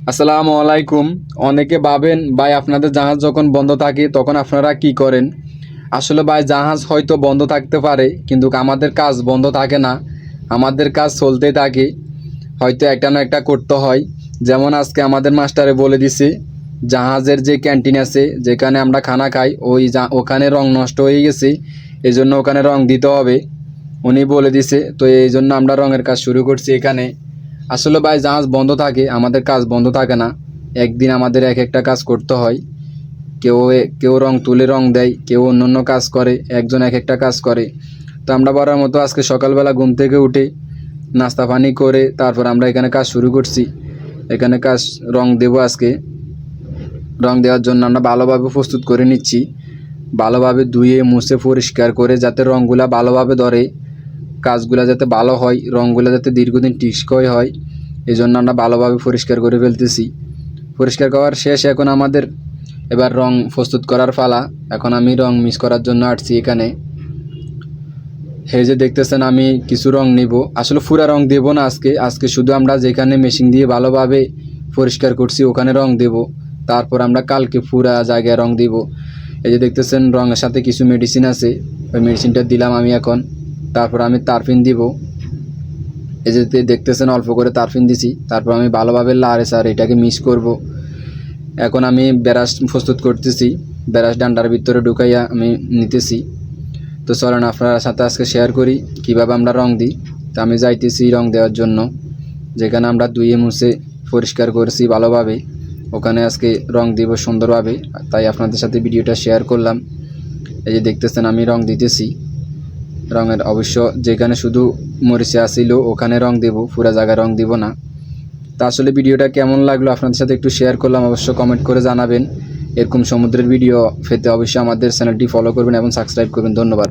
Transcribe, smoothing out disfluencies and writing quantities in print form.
আসসালামু আলাইকুম। অনেকে ভাবেন ভাই আপনাদের জাহাজ যখন বন্ধ থাকে তখন আপনারা কি করেন। আসলে ভাই জাহাজ হয়তো বন্ধ থাকতে পারে কিন্তু আমাদের কাজ বন্ধ থাকে না, আমাদের কাজ চলতেই থাকে। হয়তো একটা না একটা করতে হয়। যেমন আজকে আমাদের মাস্টারে বলে দিছে জাহাজের যে ক্যান্টিন আছে যেখানে আমরা খানা খাই ওখানে রং নষ্ট হয়ে গেছে, এই জন্য ওখানে রং দিতে হবে। উনি বলে দিছে, তো এই জন্য আমরা রঙের কাজ শুরু করছি এখানে। আসলে ভাই জাহাজ বন্ধ থাকে, আমাদের কাজ বন্ধ থাকে না। একদিন আমাদের এক একটা কাজ করতে হয়। কেউ কেউ রং তুলে রং দেয়, কেউ অন্য অন্য কাজ করে, একজন এক একটা কাজ করে। তো আমরা বরার মতো আজকে সকালবেলা ঘুম থেকে উঠে নাস্তা পানি করে তারপর আমরা এখানে কাজ শুরু করছি। এখানে কাজ রং দেব আজকে। রং দেওয়ার জন্য আমরা ভালোভাবে প্রস্তুত করে নিচ্ছি, ভালোভাবে ধুয়ে মুছে পরিষ্কার করে যাতে রঙগুলা ভালোভাবে ধরে, কাজগুলো যাতে ভালো হয়, রঙগুলো যাতে দীর্ঘদিন টিকসই হয়, এই জন্য আমরা ভালোভাবে পরিষ্কার করে ফেলতেছি। পরিষ্কার করার শেষ, এখন আমাদের এবার রং প্রস্তুত করার পালা। এখন আমি রং মিক্স করার জন্য আসছি এখানে। এই যে দেখতেছেন আমি কিছু রং নিব, আসলে পুরা রং দেব না আজকে শুধু আমরা যেখানে মেশিন দিয়ে ভালোভাবে পরিষ্কার করছি ওখানে রং দেব, তারপর আমরা কালকে পুরা জায়গায় রং দিব। এই যে দেখতেছেন রঙের সাথে কিছু মেডিসিন আছে, ওই মেডিসিনটা দিলাম আমি এখন। তারপর আমি তারফিন দিব। এই যে দেখতেছেন অল্প করে তারফিন দিছি, তারপর আমি ভালোভাবে লাড়ে সারে এটাকে মিক্স করব। এখন আমি ব্রাশ প্রস্তুত করতেছি, ব্রাশ ডান্ডার ভিতরে ঢুকাইয়া আমি নিতেছি। তো চলেন আপনার সাথে আজকে শেয়ার করি কিভাবে আমরা রং দিই। তো আমি যাইতেছি রং দেওয়ার জন্য, যেখানে আমরা ধুয়ে মুছে পরিষ্কার করেছি ভালোভাবে, ওখানে আজকে রং দিব সুন্দরভাবে। তাই আপনাদের সাথে ভিডিওটা শেয়ার করলাম। এই যে দেখতেছেন আমি রং দিতেছি। রঙের অবশ্য যেখানে শুধু মরিচে আসিল ওখানে রং দেব, পুরা জায়গায় রং দিব না। তা আসলে ভিডিওটা কেমন লাগলো আপনাদের সাথে একটু শেয়ার করলাম, অবশ্য কমেন্ট করে জানাবেন। এরকম সমুদ্রের ভিডিও পেতে অবশ্যই আমাদের চ্যানেলটি ফলো করবেন এবং সাবস্ক্রাইব করবেন। ধন্যবাদ।